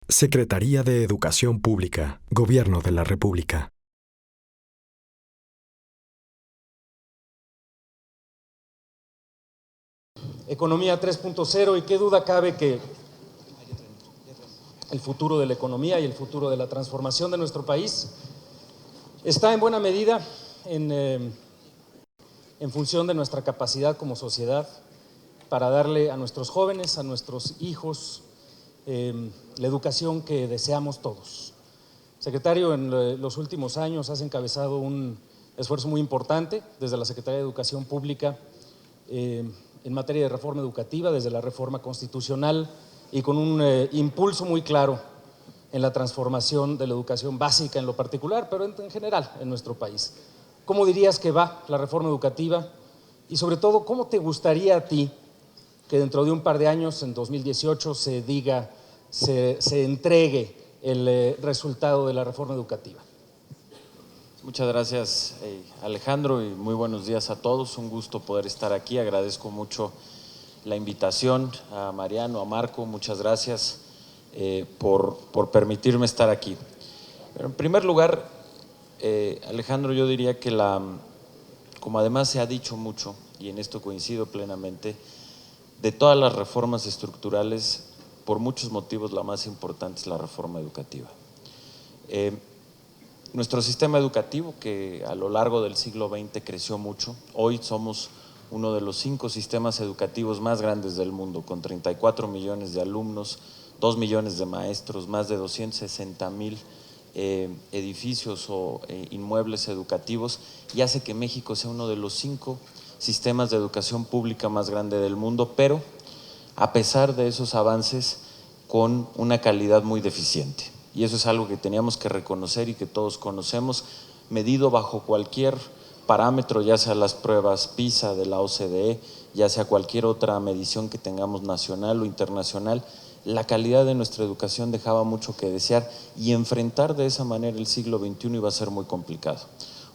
Secretaría de Educación Pública, Gobierno de la República. Economía 3.0, y qué duda cabe que el futuro de la economía y el futuro de la transformación de nuestro país está en buena medida en función de nuestra capacidad como sociedad para darle a nuestros jóvenes, a nuestros hijos, la educación que deseamos todos. Secretario, en los últimos años has encabezado un esfuerzo muy importante desde la Secretaría de Educación Pública en materia de reforma educativa, desde la reforma constitucional y con un impulso muy claro en la transformación de la educación básica en lo particular, pero en general en nuestro país. ¿Cómo dirías que va la reforma educativa? Y sobre todo, ¿cómo te gustaría a ti que dentro de un par de años, en 2018, se entregue el resultado de la reforma educativa? Muchas gracias, Alejandro, y muy buenos días a todos. Un gusto poder estar aquí. Agradezco mucho la invitación a Mariano, a Marco. Muchas gracias por permitirme estar aquí. Pero en primer lugar, Alejandro, yo diría que como además se ha dicho mucho, y en esto coincido plenamente, de todas las reformas estructurales, por muchos motivos la más importante es la reforma educativa. Nuestro sistema educativo, que a lo largo del siglo XX creció mucho, hoy somos uno de los 5 sistemas educativos más grandes del mundo, con 34 millones de alumnos, 2 millones de maestros, más de 260,000 edificios o inmuebles educativos, y hace que México sea uno de los 5 sistemas de educación pública más grande del mundo, pero a pesar de esos avances, con una calidad muy deficiente. Y eso es algo que teníamos que reconocer y que todos conocemos, medido bajo cualquier parámetro, ya sea las pruebas PISA de la OCDE, ya sea cualquier otra medición que tengamos nacional o internacional. La calidad de nuestra educación dejaba mucho que desear, y enfrentar de esa manera el siglo XXI iba a ser muy complicado.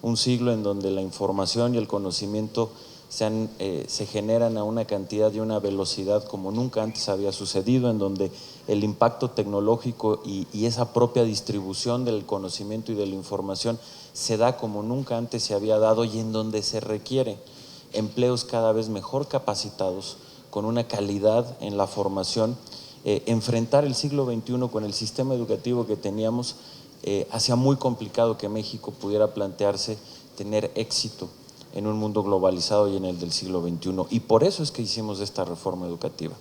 Un siglo en donde la información y el conocimiento se generan a una cantidad y una velocidad como nunca antes había sucedido, en donde el impacto tecnológico y esa propia distribución del conocimiento y de la información se da como nunca antes se había dado, y en donde se requiere empleos cada vez mejor capacitados, con una calidad en la formación. Enfrentar el siglo XXI con el sistema educativo que teníamos hacía muy complicado que México pudiera plantearse tener éxito en un mundo globalizado y en el del siglo XXI. Y por eso es que hicimos esta reforma educativa.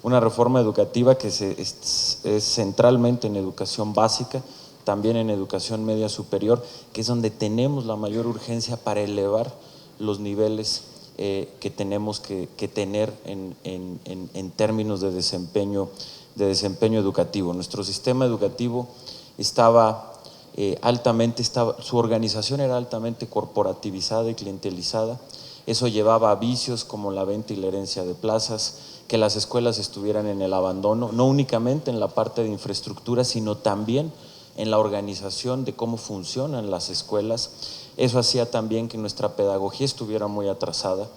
Una reforma educativa que es centralmente en educación básica, también en educación media superior, que es donde tenemos la mayor urgencia para elevar los niveles que tenemos que tener en términos de desempeño educativo. Nuestro sistema educativo su organización era altamente corporativizada y clientelizada. Eso llevaba a vicios como la venta y la herencia de plazas, que las escuelas estuvieran en el abandono, no únicamente en la parte de infraestructura, sino también en la organización de cómo funcionan las escuelas. Eso hacía también que nuestra pedagogía estuviera muy atrasada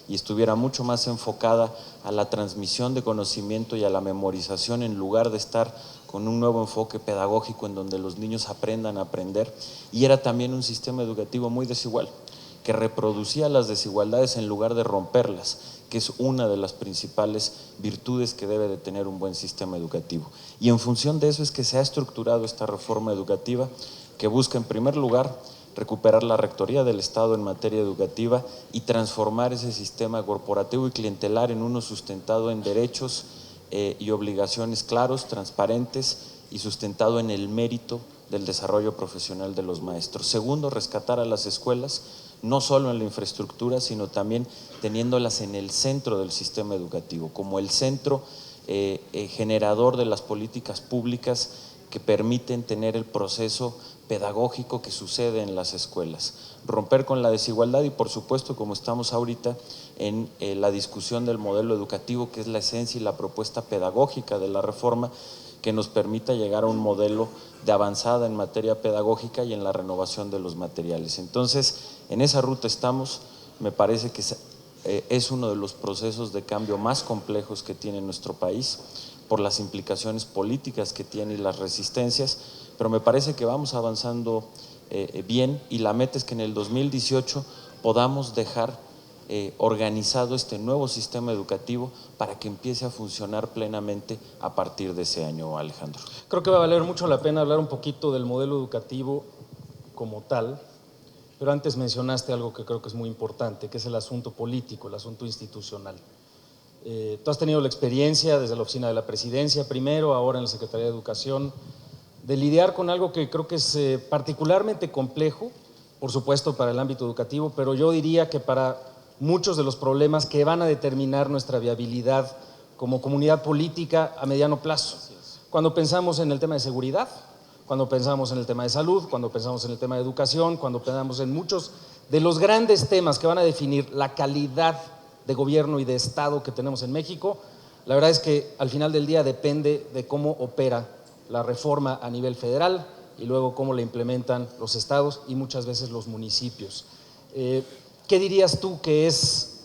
y estuviera mucho más enfocada a la transmisión de conocimiento y a la memorización, en lugar de estar con un nuevo enfoque pedagógico en donde los niños aprendan a aprender. Y era también un sistema educativo muy desigual, que reproducía las desigualdades en lugar de romperlas, que es una de las principales virtudes que debe de tener un buen sistema educativo. Y en función de eso es que se ha estructurado esta reforma educativa, que busca en primer lugar recuperar la rectoría del Estado en materia educativa y transformar ese sistema corporativo y clientelar en uno sustentado en derechos y obligaciones claros, transparentes y sustentado en el mérito del desarrollo profesional de los maestros. Segundo, rescatar a las escuelas, no solo en la infraestructura, sino también teniéndolas en el centro del sistema educativo, como el centro generador de las políticas públicas que permiten tener el proceso pedagógico que sucede en las escuelas. Romper con la desigualdad y, por supuesto, como estamos ahorita en la discusión del modelo educativo, que es la esencia y la propuesta pedagógica de la reforma, que nos permita llegar a un modelo de avanzada en materia pedagógica y en la renovación de los materiales. Entonces, en esa ruta estamos. Me parece que es uno de los procesos de cambio más complejos que tiene nuestro país, por las implicaciones políticas que tiene y las resistencias, pero me parece que vamos avanzando bien, y la meta es que en el 2018 podamos dejar organizado este nuevo sistema educativo para que empiece a funcionar plenamente a partir de ese año, Alejandro. Creo que va a valer mucho la pena hablar un poquito del modelo educativo como tal, pero antes mencionaste algo que creo que es muy importante, que es el asunto político, el asunto institucional. Tú has tenido la experiencia desde la oficina de la presidencia primero, ahora en la Secretaría de Educación, de lidiar con algo que creo que es particularmente complejo, por supuesto para el ámbito educativo, pero yo diría que para muchos de los problemas que van a determinar nuestra viabilidad como comunidad política a mediano plazo. Cuando pensamos en el tema de seguridad, cuando pensamos en el tema de salud, cuando pensamos en el tema de educación, cuando pensamos en muchos de los grandes temas que van a definir la calidad de gobierno y de Estado que tenemos en México, la verdad es que al final del día depende de cómo opera la reforma a nivel federal y luego cómo la implementan los estados y muchas veces los municipios. ¿Qué dirías tú que es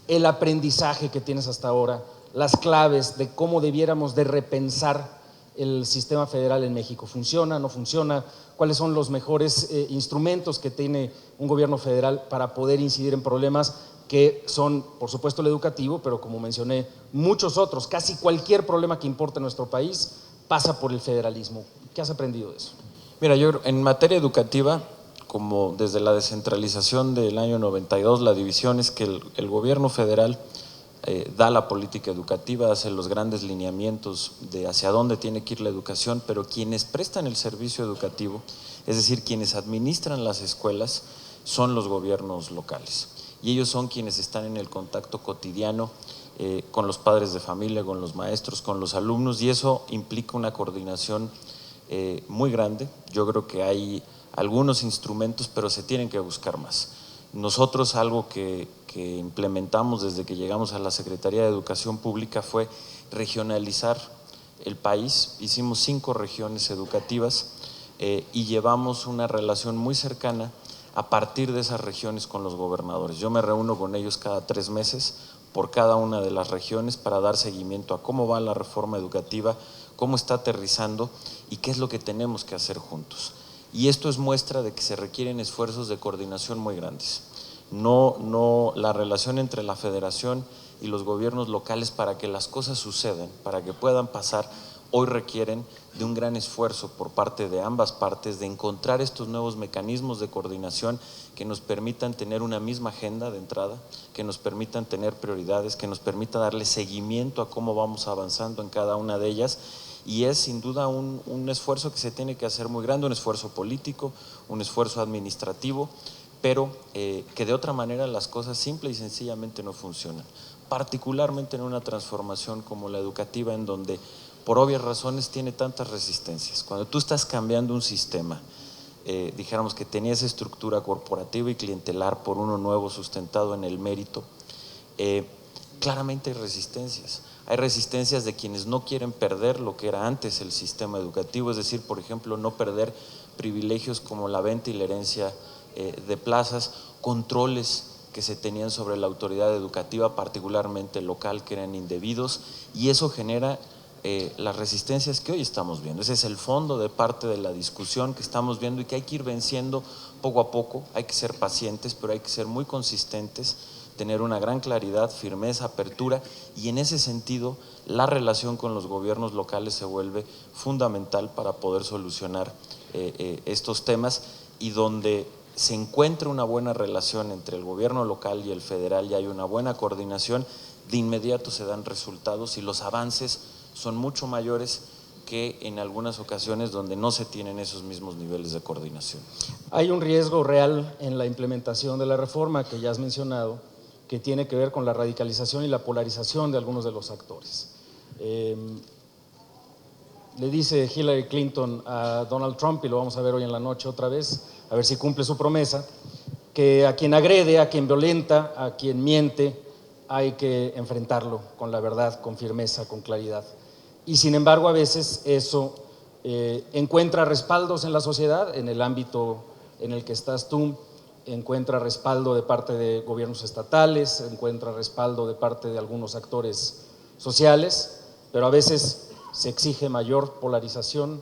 el aprendizaje que tienes hasta ahora, las claves de cómo debiéramos de repensar el sistema federal en México? ¿Funciona, no funciona? ¿Cuáles son los mejores instrumentos que tiene un gobierno federal para poder incidir en problemas que son, por supuesto, el educativo, pero como mencioné, muchos otros? Casi cualquier problema que importa en nuestro país pasa por el federalismo. ¿Qué has aprendido de eso? Mira, yo en materia educativa, como desde la descentralización del año 92, la división es que el gobierno federal da la política educativa, hace los grandes lineamientos de hacia dónde tiene que ir la educación, pero quienes prestan el servicio educativo, es decir, quienes administran las escuelas, son los gobiernos locales. Y ellos son quienes están en el contacto cotidiano con los padres de familia, con los maestros, con los alumnos, y eso implica una coordinación muy grande. Yo creo que hay algunos instrumentos, pero se tienen que buscar más. Nosotros algo que implementamos desde que llegamos a la Secretaría de Educación Pública fue regionalizar el país. Hicimos 5 regiones educativas y llevamos una relación muy cercana a partir de esas regiones con los gobernadores. Yo me reúno con ellos cada 3 meses por cada una de las regiones para dar seguimiento a cómo va la reforma educativa, cómo está aterrizando y qué es lo que tenemos que hacer juntos. Y esto es muestra de que se requieren esfuerzos de coordinación muy grandes. No la relación entre la federación y los gobiernos locales para que las cosas sucedan, para que puedan pasar, hoy requieren de un gran esfuerzo por parte de ambas partes de encontrar estos nuevos mecanismos de coordinación que nos permitan tener una misma agenda de entrada, que nos permitan tener prioridades, que nos permita darle seguimiento a cómo vamos avanzando en cada una de ellas. Y es sin duda un esfuerzo que se tiene que hacer muy grande, un esfuerzo político, un esfuerzo administrativo, pero que de otra manera las cosas simple y sencillamente no funcionan, particularmente en una transformación como la educativa, en donde por obvias razones tiene tantas resistencias. Cuando tú estás cambiando un sistema, dijéramos que tenía esa estructura corporativa y clientelar por uno nuevo sustentado en el mérito, claramente hay resistencias. Hay resistencias de quienes no quieren perder lo que era antes el sistema educativo, es decir, por ejemplo, no perder privilegios como la venta y la herencia de plazas, controles que se tenían sobre la autoridad educativa, particularmente local, que eran indebidos, y eso genera las resistencias que hoy estamos viendo. Ese es el fondo de parte de la discusión que estamos viendo y que hay que ir venciendo poco a poco. Hay que ser pacientes, pero hay que ser muy consistentes, tener una gran claridad, firmeza, apertura, y en ese sentido la relación con los gobiernos locales se vuelve fundamental para poder solucionar estos temas, y donde se encuentra una buena relación entre el gobierno local y el federal y hay una buena coordinación, de inmediato se dan resultados y los avances son mucho mayores que en algunas ocasiones donde no se tienen esos mismos niveles de coordinación. Hay un riesgo real en la implementación de la reforma que ya has mencionado, que tiene que ver con la radicalización y la polarización de algunos de los actores. Le dice Hillary Clinton a Donald Trump, y lo vamos a ver hoy en la noche otra vez, a ver si cumple su promesa, que a quien agrede, a quien violenta, a quien miente, hay que enfrentarlo con la verdad, con firmeza, con claridad. Y sin embargo, a veces eso encuentra respaldos en la sociedad, en el ámbito en el que estás tú, encuentra respaldo de parte de gobiernos estatales, encuentra respaldo de parte de algunos actores sociales, pero a veces se exige mayor polarización,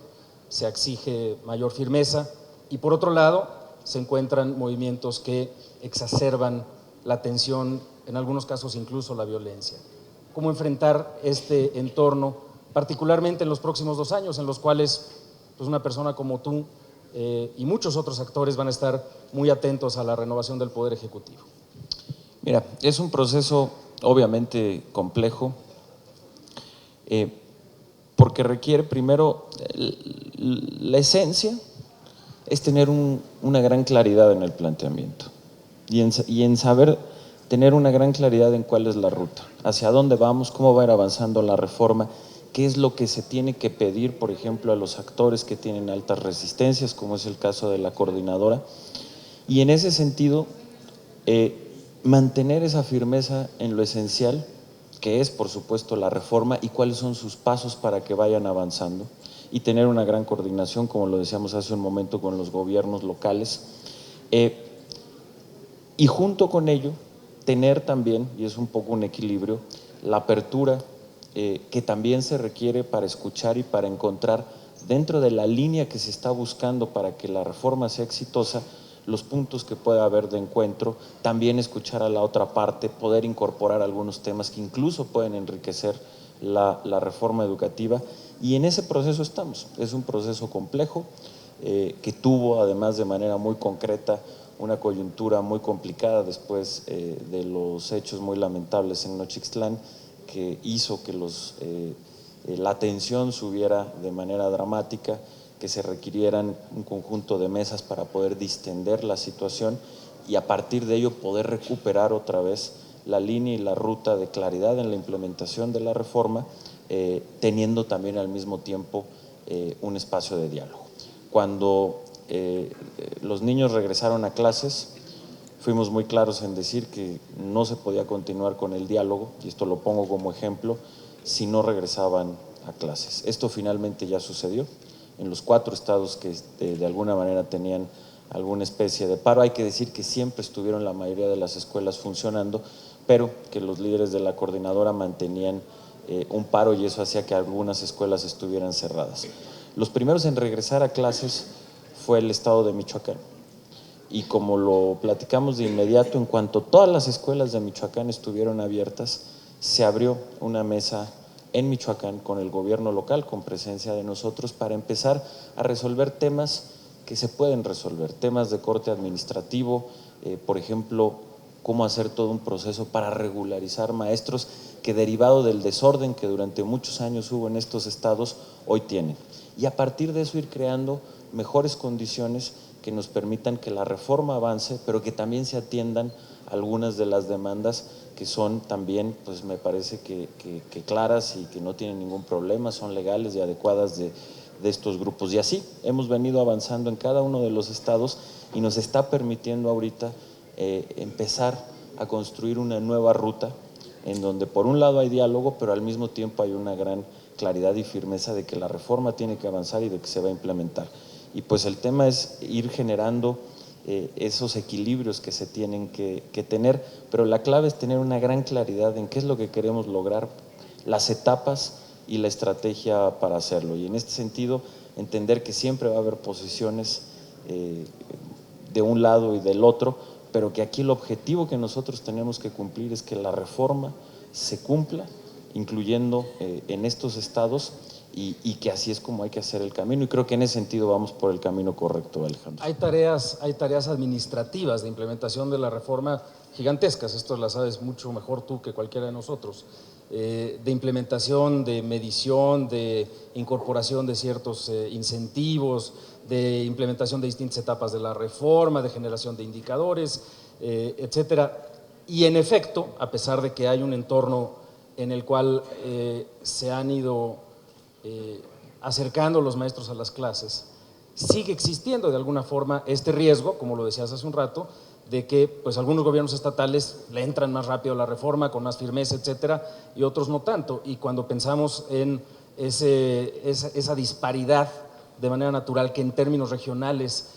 se exige mayor firmeza y por otro lado se encuentran movimientos que exacerban la tensión, en algunos casos incluso la violencia. ¿Cómo enfrentar este entorno, particularmente en los próximos 2 años, en los cuales pues, una persona como tú y muchos otros actores van a estar muy atentos a la renovación del Poder Ejecutivo? Mira, es un proceso obviamente complejo, porque requiere primero, la esencia es tener una gran claridad en el planteamiento y en saber tener una gran claridad en cuál es la ruta, hacia dónde vamos, cómo va a ir avanzando la reforma, qué es lo que se tiene que pedir, por ejemplo, a los actores que tienen altas resistencias, como es el caso de la coordinadora, y en ese sentido mantener esa firmeza en lo esencial, que es por supuesto la reforma y cuáles son sus pasos para que vayan avanzando, y tener una gran coordinación, como lo decíamos hace un momento, con los gobiernos locales, y junto con ello tener también, y es un poco un equilibrio, la apertura que también se requiere para escuchar y para encontrar dentro de la línea que se está buscando para que la reforma sea exitosa, los puntos que pueda haber de encuentro, también escuchar a la otra parte, poder incorporar algunos temas que incluso pueden enriquecer la reforma educativa, y en ese proceso estamos. Es un proceso complejo que tuvo además de manera muy concreta una coyuntura muy complicada después de los hechos muy lamentables en Nochixtlán, que hizo que la tensión subiera de manera dramática, que se requirieran un conjunto de mesas para poder distender la situación y a partir de ello poder recuperar otra vez la línea y la ruta de claridad en la implementación de la reforma, teniendo también al mismo tiempo un espacio de diálogo. Cuando los niños regresaron a clases, fuimos muy claros en decir que no se podía continuar con el diálogo, y esto lo pongo como ejemplo, si no regresaban a clases. Esto finalmente ya sucedió en los 4 estados que de alguna manera tenían alguna especie de paro. Hay que decir que siempre estuvieron la mayoría de las escuelas funcionando, pero que los líderes de la coordinadora mantenían un paro y eso hacía que algunas escuelas estuvieran cerradas. Los primeros en regresar a clases fue el estado de Michoacán. Y como lo platicamos de inmediato, en cuanto todas las escuelas de Michoacán estuvieron abiertas, se abrió una mesa en Michoacán con el gobierno local, con presencia de nosotros, para empezar a resolver temas que se pueden resolver, temas de corte administrativo, por ejemplo, cómo hacer todo un proceso para regularizar maestros que derivado del desorden que durante muchos años hubo en estos estados, hoy tienen. Y a partir de eso ir creando mejores condiciones que nos permitan que la reforma avance, pero que también se atiendan algunas de las demandas que son también, pues me parece que claras y que no tienen ningún problema, son legales y adecuadas de estos grupos. Y así hemos venido avanzando en cada uno de los estados y nos está permitiendo ahorita empezar a construir una nueva ruta en donde por un lado hay diálogo, pero al mismo tiempo hay una gran claridad y firmeza de que la reforma tiene que avanzar y de que se va a implementar. Y pues el tema es ir generando esos equilibrios que se tienen que tener, pero la clave es tener una gran claridad en qué es lo que queremos lograr, las etapas y la estrategia para hacerlo. Y en este sentido, entender que siempre va a haber posiciones de un lado y del otro, pero que aquí el objetivo que nosotros tenemos que cumplir es que la reforma se cumpla, incluyendo en estos estados, y que así es como hay que hacer el camino, y creo que en ese sentido vamos por el camino correcto, Alejandro. Hay tareas administrativas de implementación de la reforma gigantescas, esto las sabes mucho mejor tú que cualquiera de nosotros, de implementación, de medición, de incorporación de ciertos incentivos, de implementación de distintas etapas de la reforma, de generación de indicadores, etcétera. Y en efecto, a pesar de que hay un entorno en el cual se han ido acercando los maestros a las clases, sigue existiendo de alguna forma este riesgo, como lo decías hace un rato, de que pues algunos gobiernos estatales le entran más rápido a la reforma, con más firmeza, etcétera, y otros no tanto. Y cuando pensamos en esa disparidad de manera natural que en términos regionales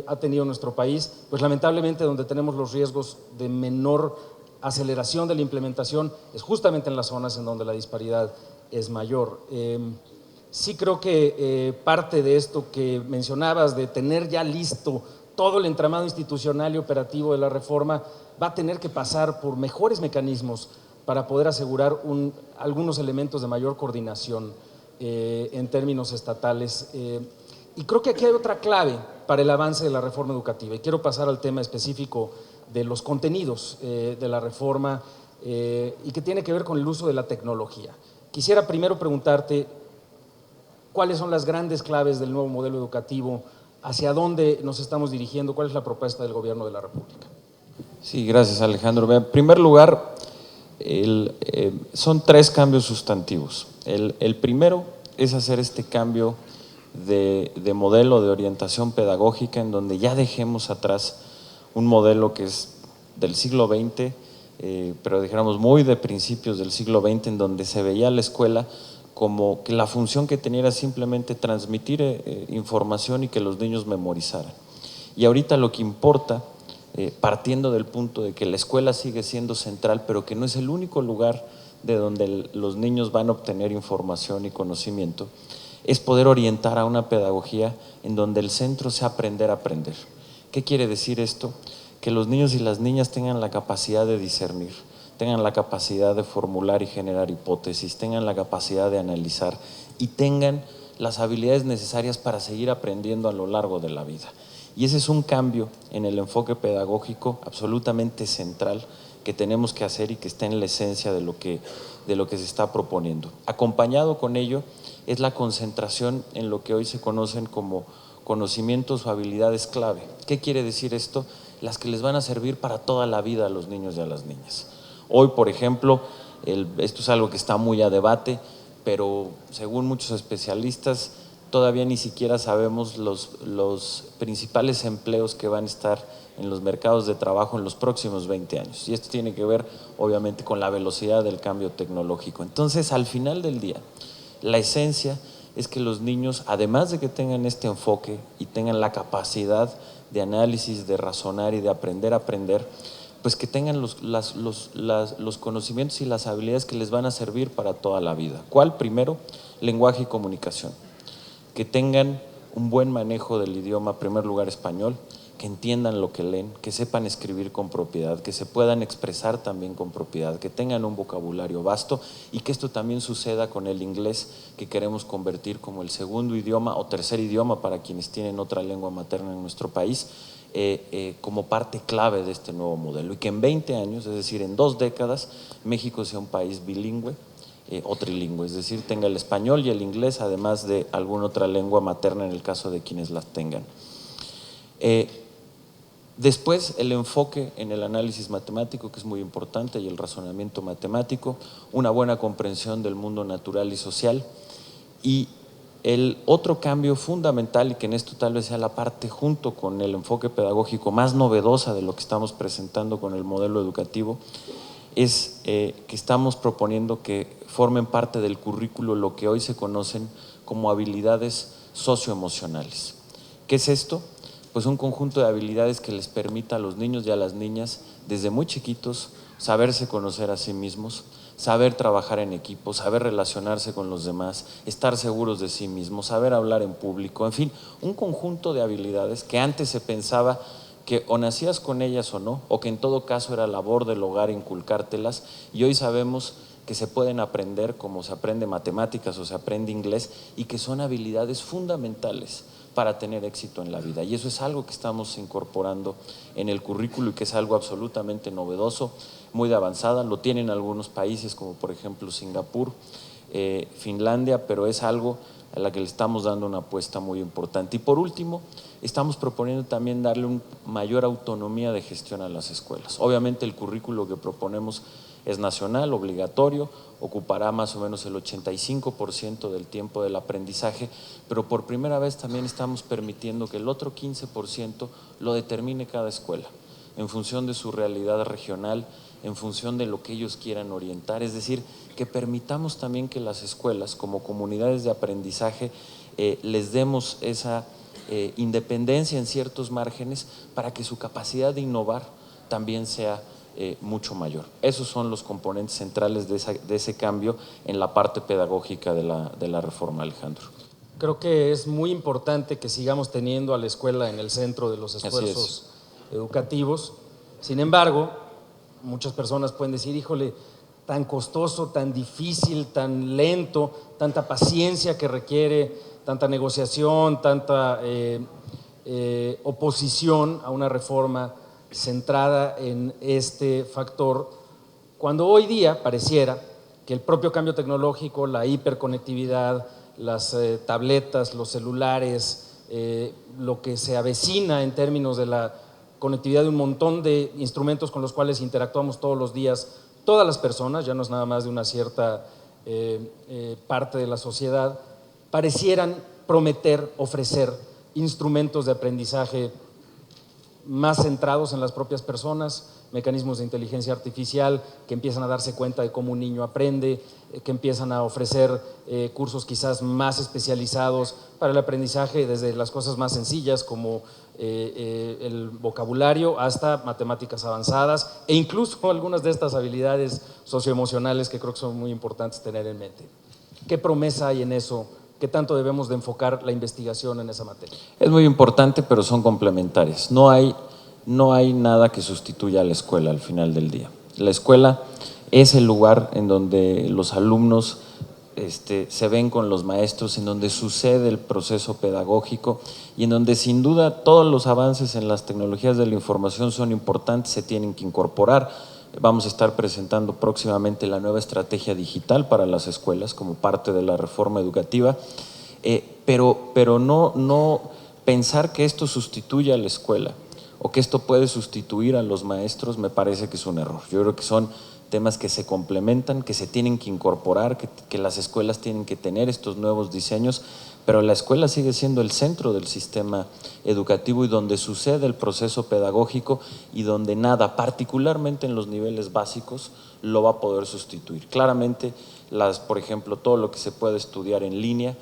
ha tenido nuestro país, pues lamentablemente donde tenemos los riesgos de menor aceleración de la implementación es justamente en las zonas en donde la disparidad es mayor. Sí creo que parte de esto que mencionabas, de tener ya listo todo el entramado institucional y operativo de la reforma, va a tener que pasar por mejores mecanismos para poder asegurar algunos elementos de mayor coordinación en términos estatales. Y creo que aquí hay otra clave para el avance de la reforma educativa. Y quiero pasar al tema específico de los contenidos de la reforma y que tiene que ver con el uso de la tecnología. Quisiera primero preguntarte cuáles son las grandes claves del nuevo modelo educativo, hacia dónde nos estamos dirigiendo, cuál es la propuesta del Gobierno de la República. Sí, gracias, Alejandro. En primer lugar, son 3 cambios sustantivos. El primero es hacer este cambio de modelo de orientación pedagógica, en donde ya dejemos atrás un modelo que es del siglo XX, pero dijéramos muy de principios del siglo XX, en donde se veía la escuela como que la función que tenía era simplemente transmitir información y que los niños memorizaran. Y ahorita lo que importa, partiendo del punto de que la escuela sigue siendo central, pero que no es el único lugar de donde los niños van a obtener información y conocimiento, es poder orientar a una pedagogía en donde el centro sea aprender a aprender. ¿Qué quiere decir esto? Que los niños y las niñas tengan la capacidad de discernir, tengan la capacidad de formular y generar hipótesis, tengan la capacidad de analizar y tengan las habilidades necesarias para seguir aprendiendo a lo largo de la vida. Y ese es un cambio en el enfoque pedagógico absolutamente central que tenemos que hacer y que está en la esencia de lo que se está proponiendo. Acompañado con ello es la concentración en lo que hoy se conocen como conocimientos o habilidades clave. ¿Qué quiere decir esto? Las que les van a servir para toda la vida a los niños y a las niñas. Hoy, por ejemplo, esto es algo que está muy a debate, pero según muchos especialistas, todavía ni siquiera sabemos los principales empleos que van a estar en los mercados de trabajo en los próximos 20 años. Y esto tiene que ver, obviamente, con la velocidad del cambio tecnológico. Entonces, al final del día, la esencia es que los niños, además de que tengan este enfoque y tengan la capacidad de análisis, de razonar y de aprender a aprender, pues que tengan los conocimientos y las habilidades que les van a servir para toda la vida. ¿Cuál? Primero, lenguaje y comunicación. Que tengan un buen manejo del idioma, en primer lugar español, que entiendan lo que leen, que sepan escribir con propiedad, que se puedan expresar también con propiedad, que tengan un vocabulario vasto y que esto también suceda con el inglés, que queremos convertir como el segundo idioma o tercer idioma para quienes tienen otra lengua materna en nuestro país, como parte clave de este nuevo modelo, y que en 20 años, es decir, en 2 décadas, México sea un país bilingüe o trilingüe, es decir, tenga el español y el inglés, además de alguna otra lengua materna en el caso de quienes las tengan. Después, el enfoque en el análisis matemático, que es muy importante, y el razonamiento matemático, una buena comprensión del mundo natural y social. Y el otro cambio fundamental, y que en esto tal vez sea la parte junto con el enfoque pedagógico más novedosa de lo que estamos presentando con el modelo educativo, es que estamos proponiendo que formen parte del currículo lo que hoy se conocen como habilidades socioemocionales. ¿Qué es esto? Pues un conjunto de habilidades que les permita a los niños y a las niñas desde muy chiquitos saberse conocer a sí mismos, saber trabajar en equipo, saber relacionarse con los demás, estar seguros de sí mismos, saber hablar en público, en fin, un conjunto de habilidades que antes se pensaba que o nacías con ellas o no, o que en todo caso era labor del hogar inculcártelas, y hoy sabemos que se pueden aprender como se aprende matemáticas o se aprende inglés, y que son habilidades fundamentales para tener éxito en la vida. Y eso es algo que estamos incorporando en el currículo y que es algo absolutamente novedoso, muy de avanzada. Lo tienen algunos países como por ejemplo Singapur, Finlandia, pero es algo a la que le estamos dando una apuesta muy importante. Y por último, estamos proponiendo también darle una mayor autonomía de gestión a las escuelas. Obviamente el currículo que proponemos es nacional, obligatorio, ocupará más o menos el 85% del tiempo del aprendizaje, pero por primera vez también estamos permitiendo que el otro 15% lo determine cada escuela, en función de su realidad regional, en función de lo que ellos quieran orientar, es decir, que permitamos también que las escuelas como comunidades de aprendizaje les demos esa independencia en ciertos márgenes para que su capacidad de innovar también sea mucho mayor. Esos son los componentes centrales de ese cambio en la parte pedagógica de la reforma, Alejandro. Creo que es muy importante que sigamos teniendo a la escuela en el centro de los esfuerzos educativos. Sin embargo, muchas personas pueden decir, híjole, tan costoso, tan difícil, tan lento, tanta paciencia que requiere, tanta negociación, tanta oposición a una reforma centrada en este factor, cuando hoy día pareciera que el propio cambio tecnológico, la hiperconectividad, las tabletas, los celulares, lo que se avecina en términos de la conectividad de un montón de instrumentos con los cuales interactuamos todos los días, todas las personas, ya no es nada más de una cierta parte de la sociedad, parecieran prometer, ofrecer instrumentos de aprendizaje más centrados en las propias personas, mecanismos de inteligencia artificial que empiezan a darse cuenta de cómo un niño aprende, que empiezan a ofrecer cursos quizás más especializados para el aprendizaje, desde las cosas más sencillas como el vocabulario hasta matemáticas avanzadas e incluso algunas de estas habilidades socioemocionales que creo que son muy importantes tener en mente. ¿Qué promesa hay en eso? ¿Qué tanto debemos de enfocar la investigación en esa materia? Es muy importante, pero son complementarias. No hay nada que sustituya a la escuela al final del día. La escuela es el lugar en donde los alumnos se ven con los maestros, en donde sucede el proceso pedagógico y en donde sin duda todos los avances en las tecnologías de la información son importantes, se tienen que incorporar. Vamos a estar presentando próximamente la nueva estrategia digital para las escuelas como parte de la reforma educativa, pero no pensar que esto sustituya a la escuela o que esto puede sustituir a los maestros me parece que es un error. Yo creo que son temas que se complementan, que se tienen que incorporar, que las escuelas tienen que tener estos nuevos diseños, pero la escuela sigue siendo el centro del sistema educativo y donde sucede el proceso pedagógico y donde nada, particularmente en los niveles básicos, lo va a poder sustituir. Claramente, por ejemplo, todo lo que se puede estudiar en línea,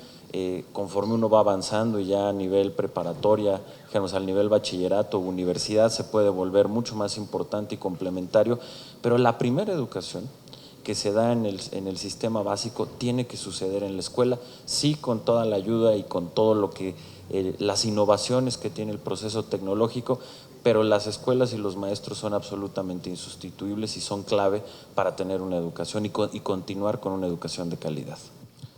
conforme uno va avanzando y ya a nivel preparatoria, digamos, al nivel bachillerato o universidad, se puede volver mucho más importante y complementario, pero la primera educación que se da en el sistema básico tiene que suceder en la escuela, sí, con toda la ayuda y con todo lo que las innovaciones que tiene el proceso tecnológico, pero las escuelas y los maestros son absolutamente insustituibles y son clave para tener una educación y continuar con una educación de calidad.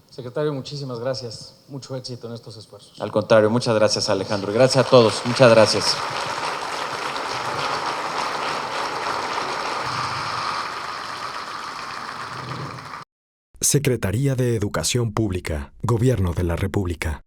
Secretario, muchísimas gracias. Mucho éxito en estos esfuerzos. Al contrario, muchas gracias, Alejandro. Gracias a todos. Muchas gracias. Secretaría de Educación Pública, Gobierno de la República.